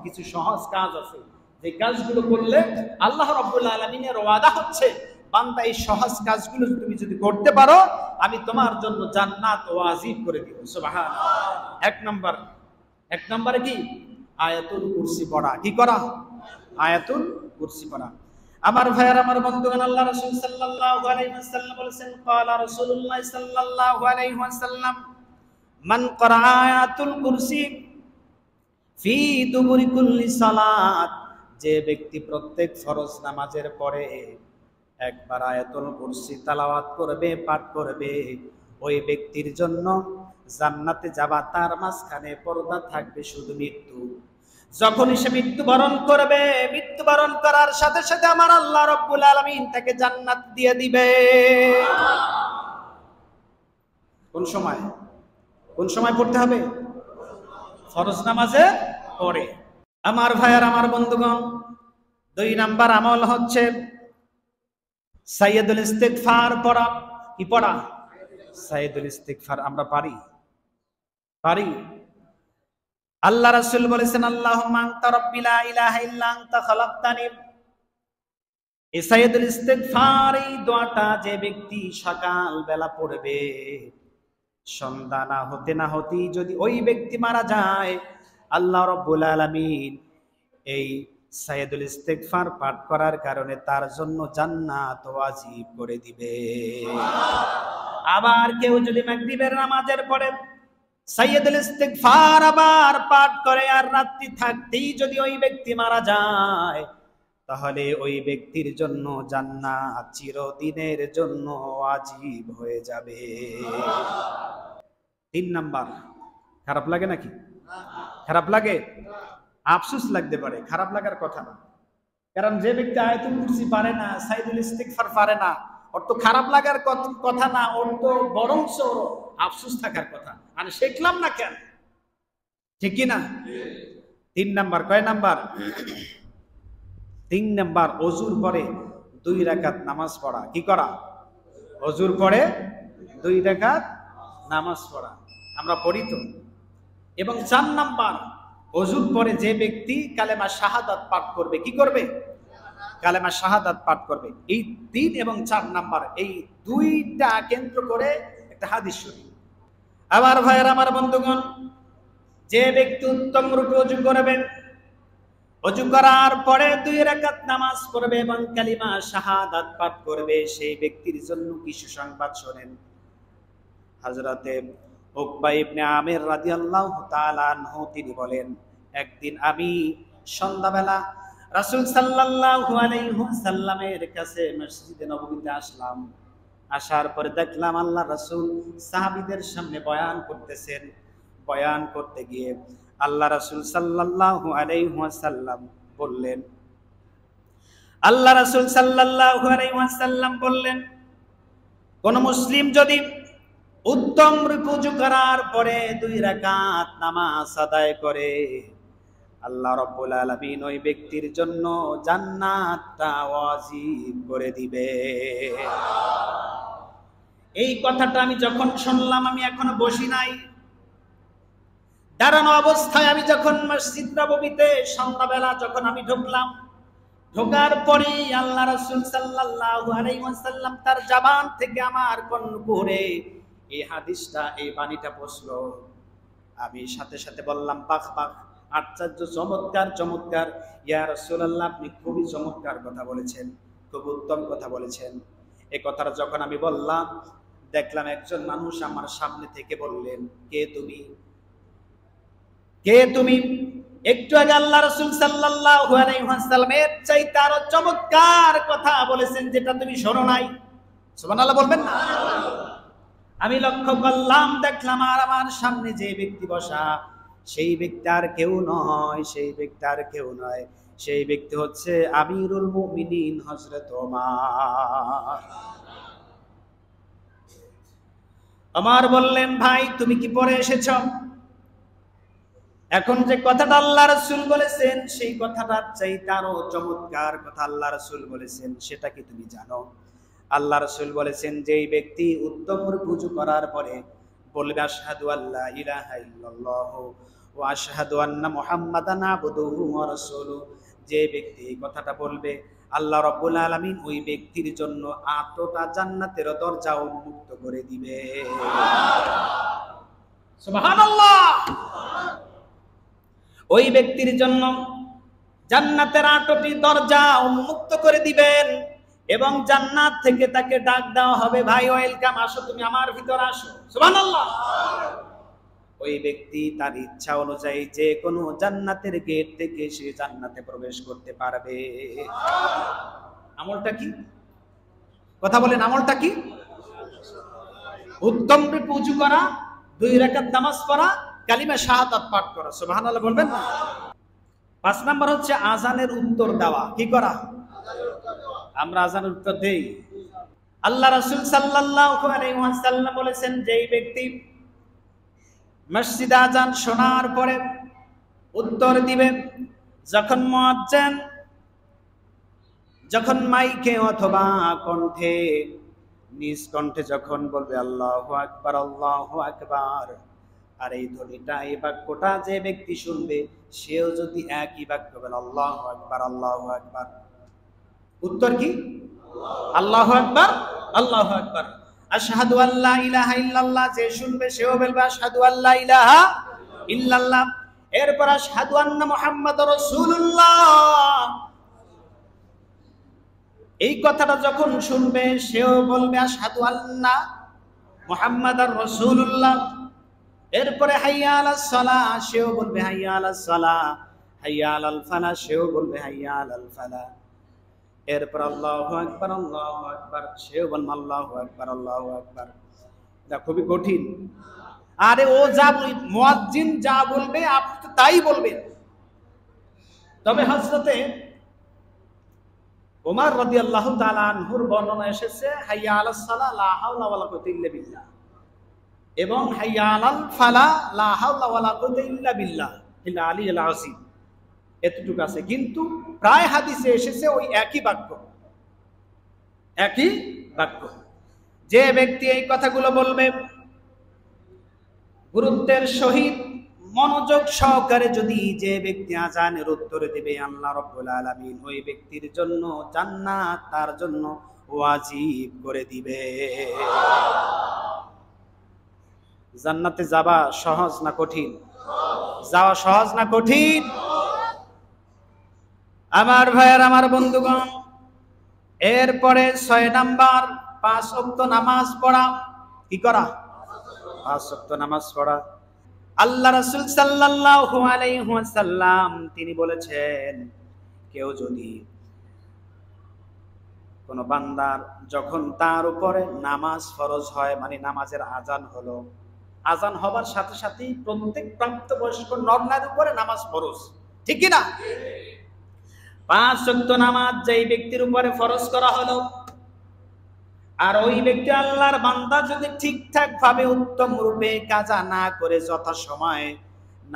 কিছু সহজ কাজ আছে, যে কাজগুলো করলে আল্লাহ রাব্বুল আলামিনের ওয়াদা হচ্ছে, বান্দা এই সহজ কাজগুলো তুমি যদি করতে পারো আমি তোমার জন্য জান্নাত ওয়াজিব করে দিব। সুবহানাল্লাহ। এক নম্বরে কি? আয়াতুল কুরসি পড়া। কি করা? আয়াতুল কুরসি পড়া। আমার ভাইয়ার, আমার বন্ধুগণ, আল্লাহ রাসূল সাল্লাল্লাহু আলাইহি ওয়াসাল্লাম বলেছেন, ক্বালা রাসূলুল্লাহ সাল্লাল্লাহু আলাইহি ওয়াসাল্লাম, মান ক্বারা আয়াতুল কুরসি ফি দুবুরি কুল্লি সালাত, যে ব্যক্তি প্রত্যেক ফরজ নামাজের পরে একবার আয়াতুল কুরসি তেলাওয়াত করবে, পাঠ করবে, ওই ব্যক্তির জন্য জান্নাতে যাবা, তার মাঝখানে পর্দা থাকবে শুধু মৃত্যু। যখনই সে মৃত্যুবরণ করবে, মৃত্যুবরণ করার সাথে সাথে আমার আল্লাহ রাব্বুল আলামিন তাকে জান্নাত দিয়ে দিবে। কোন সময়? কোন সময় পড়তে হবে? ফরজ নামাজে পড়ে। আমার ভাইয়ার, আমার বন্ধুগণ, 2 নাম্বার আমল হচ্ছে সাইয়্যিদুল ইস্তিগফার পড়া। কি পড়া? সাইয়্যিদুল ইস্তিগফার। আমরা পারি? আল্লাহ রাসূল বলেছেন, আল্লাহুম্মা আনতা রাব্বি লা ইলাহা ইল্লা আনতা খালাকতানি। এই সাইয়্যিদুল ইস্তিগফার, এই দোয়াটা যে ব্যক্তি সকাল বেলা পড়বে, সন্ধ্যা না হতে যদি ওই ব্যক্তি মারা যায়, আল্লাহ রাব্বুল আলামিন এই সাইয়্যিদুল ইস্তিগফার পাঠ করার কারণে তার জন্য জান্নাত ওয়াজিব করে দিবে। আবার কেউ যদি মাগরিবের নামাজের পরে সাইয়্যিদুল ইস্তিগফার আবার পাঠ করে আর রাত্রি থাকতেই যদি ওই ব্যক্তি মারা যায়, তাহলে ওই ব্যক্তির জন্য জান্নাত চিরদিনের জন্য ওয়াজিব হয়ে যাবে। 3 নাম্বার। খারাপ লাগে নাকি? খারাপ লাগে? আফসোস লাগতে পারে, খারাপ লাগার কথা না। কারণ যে ব্যক্তি আয়াতুল কুরসি পারে না, সাইয়্যিদুল ইস্তিগফার পারে না, ওর তো খারাপ লাগার কথা না, ওর তো বরঞ্চ আফসোস থাকার কথা। আমি শিখলাম না কেন? ঠিক কি না? 3 নাম্বার। কয় নাম্বার? 3 নাম্বার, ওযুর পরে 2 রাকাত নামাজ পড়া। কি করা? ওযুর পরে 2 রাকাত নামাজ পড়া। আমরা পড়ি তো। এবং 4 নাম্বার, ওযুর পরে যে ব্যক্তি কালেমা শাহাদাত পাঠ করবে। কি করবে? কালেমা শাহাদাত পাঠ করবে। এই 3 এবং 4 নাম্বার, এই 2টা কেন্দ্র করে একটা হাদিস শরীফ। আমার ভাইয়ের, আমার বন্ধুগণ, যে ব্যক্তি উত্তম রূপে ওযু করবে, ওযু করার পরে 2 রাকাত নামাজ পড়বে এবং কালিমা শাহাদাত পাঠ করবে, সেই ব্যক্তির জন্য কিছু সংবাদ শোনেন। হযরতে উকবা ইবনে আমির রাদিয়াল্লাহু তাআলা আনহু তিনি বলেন, একদিন আমি সন্ধ্যাবেলা রাসূল সাল্লাল্লাহু আলাইহি ওয়াসাল্লামের কাছে মসজিদে নববীতে আসলাম। আসার পরে দেখলাম আল্লাহ রাসূল সাহাবীদের সামনে বয়ান করতেছেন। বয়ান করতে গিয়ে আল্লাহ রাসূল সাল্লাল্লাহু আলাইহি ওয়াসাল্লাম বললেন, কোন মুসলিম যদি উত্তম রূপে ওযু করার পরে 2 রাকাত নামাজ আদায় করে, আল্লাহ রাব্বুল আলামিন ওই ব্যক্তির জন্য জান্নাতটা ওয়াজিব করে দিবে। এই কথাটা আমি যখন শুনলাম, আমি এখনো বসি নাই, দাঁড়ানো অবস্থায় আমি যখন মসজিদ নববীতে সন্ধ্যাবেলা যখন আমি ঢুকলাম, ঢোকার পরেই আল্লাহ রাসূল সাল্লাল্লাহু আলাইহি ওয়াসাল্লাম তার জবান থেকে আমার কণ্ঠে এই হাদিসটা, এই বাণীটা পড়লো। আমি সাথে সাথে বললাম, বাহ বাহ, আশ্চর্য, চমৎকার চমৎকার, ইয়া রাসূলুল্লাহ, আপনি খুবই চমৎকার কথা বলেছেন, খুব উত্তম কথা বলেছেন। এই কথাটা যখন আমি বললাম, দেখলাম একজন মানুষ আমার সামনে থেকে বললেন, কে তুমি? কে তুমি? একটু আগে আল্লাহ রাসূল সাল্লাল্লাহু আলাইহি ওয়াসাল্লামের চাইতে আরো চমৎকার কথা বলেছেন, যেটা তুমি শোনো নাই। সুবহানাল্লাহ বলবেন না? আমি লক্ষ্য করলাম, দেখলাম আর আমার সামনে যে ব্যক্তি বসা, সেই ব্যক্তি আর কেউ নয়, সেই ব্যক্তি হচ্ছে আমিরুল মুমিনিন হযরত ওমর বললেন, ভাই তুমি কি পড়ে এসেছো? এখন যে কথাটা আল্লাহ রাসূল বলেছেন, সেই কথাটার চাইতে আরো চমৎকার কথা আল্লাহ রাসূল বলেছেন, সেটা কি তুমি জানো? আল্লাহ রাসূল বলেছেন, যেই ব্যক্তি উত্তম রূপে ওযু করার পরে বলবে আশহাদু আল্লা ইলাহা ইল্লাল্লাহু ওয়া আশহাদু আন্না মুহাম্মাদান আবদুহু ওয়া রাসূলুহু। যে ব্যক্তি এই কথাটা বলবে, আল্লাহ রাব্বুল আলামিন ওই ব্যক্তির জন্য 8টা জান্নাতের দরজা উন্মুক্ত করে দিবে। সুবহানাল্লাহ। ওই ব্যক্তির জন্য জান্নাতের 8টি দরজা উন্মুক্ত করে দিবেন এবং জান্নাত থেকে তাকে ডাক দেওয়া হবে, ভাই ওয়েলকাম, আসো তুমি আমার ভিতরে আসো। সুবহানাল্লাহ। ওই ব্যক্তি তার ইচ্ছা অনুযায়ী যে কোনো জান্নাতের গেট থেকে সে জান্নাতে প্রবেশ করতে পারবে। আমলটা কি? কথা বলেন, আমলটা কি? উত্তম রূপে ওযু করা, 2 রাকাত নামাজ পড়া, কালিমা শাহাদাত পাঠ করা। সুবহানাল্লাহ বলবেন না? 5 নাম্বার হচ্ছে আজানের উত্তর দেওয়া। কি করা? আমরা আজানের উত্তর দেই। আল্লাহ রাসূল সাল্লাল্লাহু আলাইহি ওয়াসাল্লাম বলেছেন, যেই ব্যক্তি মসজিদে আজান শোনার পরে উত্তর দিবে, যখন মুয়াজ্জিন যখন মাইকে অথবা কণ্ঠে, নিজ কণ্ঠে যখন বলবে আল্লাহু আকবার আল্লাহু আকবার, আর এই ধ্বনিটা, এই বাক্যটা যে ব্যক্তি শুনবে সেও যদি একই বাক্য বলে আল্লাহু আকবার আল্লাহু আকবার, উত্তর কি? আল্লাহু আকবার আল্লাহু আকবার। আশহাদু আল্লা ইলাহা ইল্লাল্লাহ, যে শুনবে সেও বলবে আশহাদু আল্লা ইলাহা ইল্লাল্লাহ। এরপর আশহাদু আন্না মুহাম্মাদুর রাসূলুল্লাহ, এই কথাটা যখন শুনবে সেও বলবে আশহাদু আন্না মুহাম্মাদুর রাসূলুল্লাহ। এরপরে হাইয়া আলাস সালাহ, সেও বলবে হাইয়া আলাস সালাহ। হাইয়া আলাল ফালাহ, সেও বলবে হাইয়া আলাল ফালাহ। এরপর আল্লাহু আকবার আল্লাহু আকবার, সেও বলবে আল্লাহু আকবার আল্লাহু আকবার। এটা খুবই কঠিন। আরে ও যা মুয়াজ্জিন যা বলবে আপনি তো তাই বলবেন। তবে হযরতে ওমর রাদিয়াল্লাহু তাআলা আনহুর বর্ণনা এসেছে হাইয়া আলাস সালাহ লা হাওলা ওয়ালা কুওয়াতা ইল্লা বিল্লাহ, এবং হাইয়া আলাল ফালাহ লা হাওলা ওয়ালা কুওয়াতা ইল্লা বিল্লাহ ইল্লা আলিয়্যিল আযীম, এতটুকু আছে। কিন্তু প্রায় হাদিসে এসেছে ওই একই বাক্য, একই বাক্য। যে ব্যক্তি এই কথাগুলো বলবে গুরুত্বের সহিত মনোযোগ সহকারে, যদি যে ব্যক্তি আজানের উত্তর দেবে, আল্লাহ রাব্বুল আলামিন ওই ব্যক্তির জন্য জান্নাত তার জন্য ওয়াজিব করে দিবে। জান্নাতে যাওয়া সহজ না কঠিন? যাওয়া সহজ না কঠিন? আমার ভাইয়ের, আমার বন্ধুগণ, এরপরে 6 নাম্বার 5 ওয়াক্ত নামাজ পড়া। কি করা? 5 ওয়াক্ত নামাজ পড়া। আল্লাহ রাসূল সাল্লাল্লাহু আলাইহি ওয়াসাল্লাম তিনি বলেছেন, কেউ যদি কোন বান্দার যখন তার উপরে নামাজ ফরজ হয়, মানে নামাজের আজান হলো, আজান হবার সাথে সাথেই প্রত্যেক প্রাপ্তবয়স্ক নর-নারীর উপরে নামাজ ফরজ, ঠিক কি না? 5 ওয়াক্ত নামাজ যেই ব্যক্তির উপরে ফরজ করা হলো, আর ওই ব্যক্তি আল্লাহর বান্দা যদি ঠিকঠাক ভাবে উত্তম রূপে কাজা না করে যথাসময়ে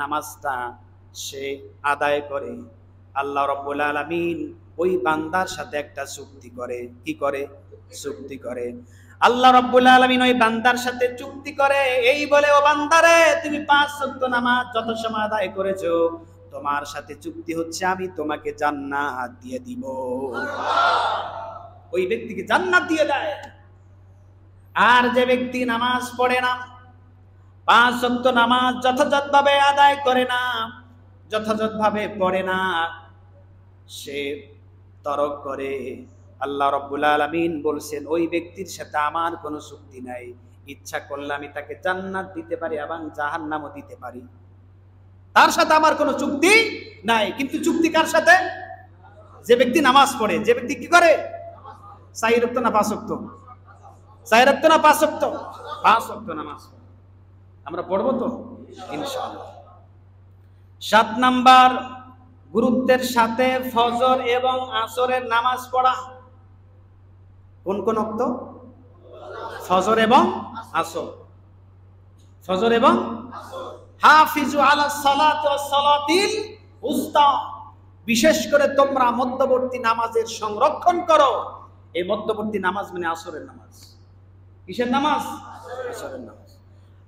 নামাজটা সে আদায় করে, আল্লাহ রাব্বুল আলামিন ওই বান্দার সাথে একটা চুক্তি করে। কি করে? চুক্তি করে। আল্লাহ রাব্বুল আলামিন ওই বান্দার সাথে চুক্তি করে, এই বলে, ও বান্দারে, তুমি 5 ওয়াক্ত নামাজ যথাসময়ে আদায় করেছো, তোমার সাথে চুক্তি হচ্ছে আমি তোমাকে জান্নাত দিয়ে দিব। ওই ব্যক্তিকে জান্নাত দিয়ে দেয়। আর যে ব্যক্তি নামাজ পড়ে না, 5 ওয়াক্ত নামাজ যথাযথভাবে আদায় করে না, যথাযথভাবে পড়ে না, সে তরক করে, আল্লাহ রাব্বুল আলামিন বলছেন ওই ব্যক্তির সাথে আমার কোনো চুক্তি নাই। ইচ্ছা করলে আমি তাকে জান্নাত দিতে পারি এবং জাহান্নামও দিতে পারি, তার সাথে আমার কোনো চুক্তি নাই। কিন্তু চুক্তি কার সাথে? যে ব্যক্তি নামাজ পড়ে। যে ব্যক্তি কি করে? 4 ওয়াক্ত না 5 ওয়াক্ত? 4 ওয়াক্ত না 5 ওয়াক্ত? 5 ওয়াক্ত নামাজ আমরা পড়বো তো ইনশাআল্লাহ। 7 নাম্বার, গুরুত্বের সাথে ফজর এবং আসরের নামাজ পড়া। কোন কোন ওয়াক্ত? ফজর এবং আসর। ফজর এবং হাফিজু আলাস সালাত ওয়াস সালাতিল উস্তা, বিশেষ করে তোমরা মধ্যবর্তী নামাজের সংরক্ষণ করো। এই মধ্যবর্তী নামাজ মানে আসরের নামাজ। কিসের নামাজ? আসরের নামাজ।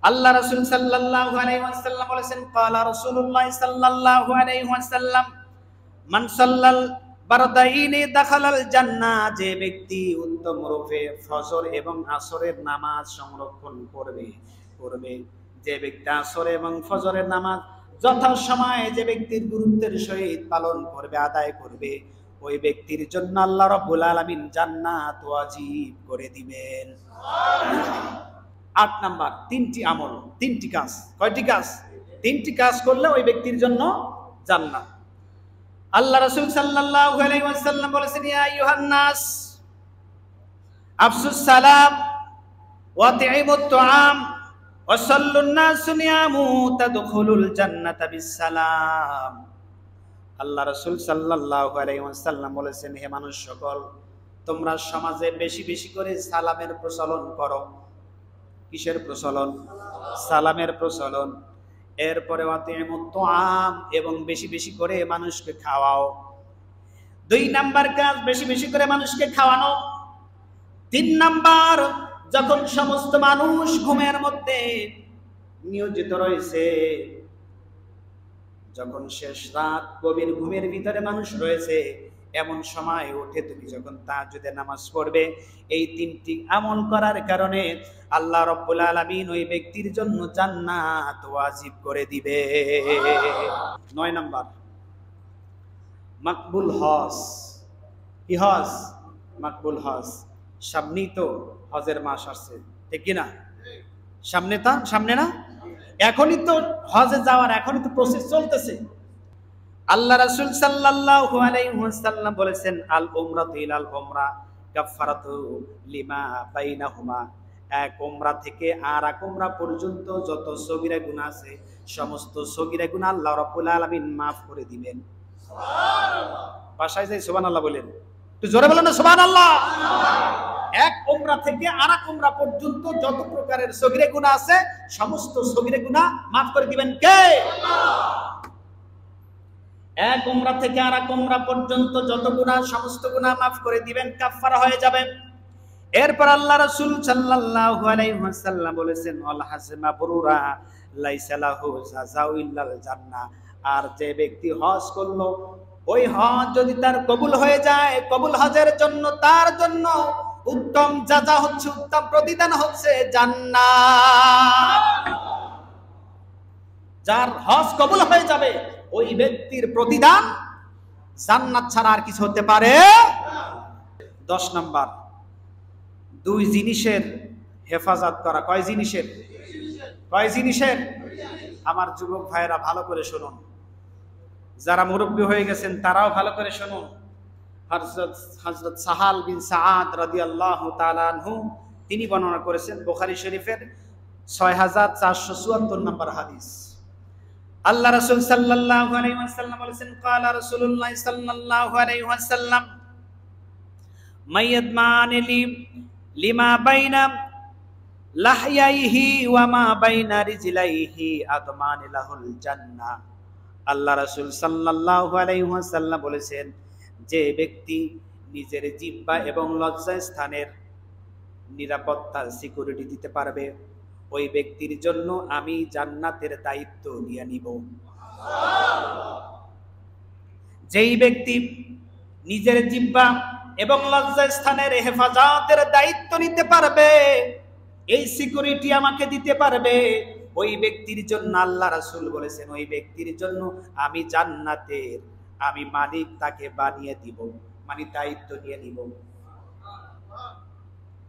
আল্লাহ রাসূল সাল্লাল্লাহু আলাইহি ওয়াসাল্লাম বলেছেন, ক্বালা রাসূলুল্লাহ সাল্লাল্লাহু আলাইহি ওয়াসাল্লাম, মান সাল্লাল বারদাইনি দাখালাল জান্নাহ, যে ব্যক্তি উত্তম রূপে ফজর এবং আসরের নামাজ সংরক্ষণ করবে, যে ব্যক্তি আসর এবং ফজরের নামাজ যথাসময়ে যে ব্যক্তির গুরুত্বের সহিত পালন করবে, আদায় করবে, ওই ব্যক্তির জন্য আল্লাহ রাব্বুল আলামিন জান্নাত ওয়াজিব করে দিবেন। 8 নাম্বার, 3টি আমল, 3টি কাজ। কয়টি কাজ? 3টি কাজ করলে ওই ব্যক্তির জন্য জান্নাত। আল্লাহ রাসূল সাল্লাল্লাহু আলাইহি ওয়াসাল্লাম বলেছেন, ইয়া আইয়ুহান নাস আফসুস সালাম ওয়া তি'মুত তুআম ওয়া সাল্লুন নাস নিয়ামু তাদখুলুল জান্নাতা বিসসালাম। আল্লাহ রাসূল সাল্লাল্লাহু আলাইহি ওয়াসাল্লাম বলেছেন, হে মানুষ সকল, তোমরা সমাজে বেশি বেশি করে সালামের প্রচলন করো। কিসের প্রচলন? সালামের প্রচলন। এরপরে ওয়াতিমুত তুআম, এবং বেশি বেশি করে মানুষকে খাওয়াও। 2 নাম্বার কাজ, বেশি বেশি করে মানুষকে খাওয়ানো। 3 নাম্বার, যখন সমস্ত মানুষ ঘুমের মধ্যে নিয়োজিত রয়েছে, যখন শেষ রাত, গভীর ঘুমের ভিতরে মানুষ রয়েছে, এমন সময় উঠে তুমি যখন তাহাজ্জুদের নামাজ পড়বে, এই 3টি আমল করার কারণে আল্লাহ রাব্বুল আলামিন ওই ব্যক্তির জন্য জান্নাত ওয়াজিব করে দিবে। 9 নাম্বার, মাকবুল হজ। কি হজ? মাকবুল হজ। সামনেই তো হজের মাস আসছে, ঠিক কি না? সামনে না? এখনই তো হজে যাওয়ার, এখনই তো প্রসেস চলতেছে। আল্লাহ রাসূল সাল্লাল্লাহু আলাইহি ওয়াসাল্লাম বলেছেন, আল উমরাতু ইলাল উমরা কাফফারাতু লিমা বাইনাহুমা। এক উমরা থেকে আর এক উমরা পর্যন্ত যত সগীরা গুনাহ আছে, সমস্ত সগীরা গুনাহ আল্লাহ রাব্বুল আলামিন maaf করে দিবেন। সুবহানাল্লাহ। বাসায় যাই সুবহানাল্লাহ বলেন, একটু জোরে বলেন না সুবহানাল্লাহ। এক উমরা থেকে আর এক উমরা পর্যন্ত যত প্রকারের সগীরা গুনাহ আছে, সমস্ত সগীরা গুনাহ maaf করে দিবেন কে? আল্লাহ। এক উমরা থেকে আর এক উমরা পর্যন্ত যত গুনাহ, সমস্ত গুনাহ মাফ করে দিবেন, কাফফারা হয়ে যাবে। এরপর আল্লাহ রাসূল সাল্লাল্লাহু আলাইহি ওয়াসাল্লাম বলেছেন, আল হাজ মাবরুরা লাইসা লাহু জাযাউ ইল্লাল জান্নাহ। আর যে ব্যক্তি হজ করলো, ওই হজ যদি তার কবুল হয়ে যায়, কবুল হজের জন্য তার জন্য উত্তম জাযা হচ্ছে, উত্তম প্রতিদান হচ্ছে জান্নাত। যার হজ কবুল হয়ে যাবে, ওই ব্যক্তির প্রতিদান জান্নাত ছাড়া আর কিছু হতে পারে না। 10 নাম্বার, 2 জিনিসের হেফাজত করা। কয় জিনিসের? আমার যুবক ভাইরা ভালো করে শুনুন, যারা মুরব্বী হয়ে গেছেন তারাও ভালো করে শুনুন। হযরত সাহাল বিন সাআদ রাদিয়াল্লাহু তাআলা আনহু তিনি বর্ণনা করেছেন বুখারী শরীফের 6474 নম্বর হাদিস। আল্লাহ রাসূল সাল্লাল্লাহু আলাইহি ওয়াসাল্লাম বলেছেন, ক্বালা রাসূলুল্লাহ সাল্লাল্লাহু আলাইহি ওয়াসাল্লাম, মাইয়াদমানি লিমা বাইনা লাহইয়াইহি ওয়া মা বাইনা রিজলাইহি আদমান লাহুল জান্নাহ। আল্লাহ রাসূল সাল্লাল্লাহু আলাইহি ওয়াসাল্লাম বলেছেন, যে ব্যক্তি নিজের জিহ্বা এবং লজ্জা স্থানের নিরাপত্তা, সিকিউরিটি দিতে পারবে, ওই ব্যক্তির জন্য আমি জান্নাতের দায়িত্ব নিয়ে নিব। যেই ব্যক্তি নিজের জিহ্বা এবং লজ্জা স্থানের হেফাজতের দায়িত্ব নিতে পারবে, এই সিকিউরিটি আমাকে দিতে পারবে, ওই ব্যক্তির জন্য আল্লাহ রাসূল বলেছেন, ওই ব্যক্তির জন্য আমি জান্নাতের আমি মালিক তাকে বানিয়ে দিব, মানে দায়িত্ব নিয়ে নিব।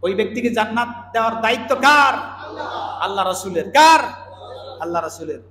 ওই ব্যক্তিকে জান্নাত দেওয়ার দায়িত্ব কার? আল্লাহ রাসূলের। কার? আল্লাহ রাসূলের।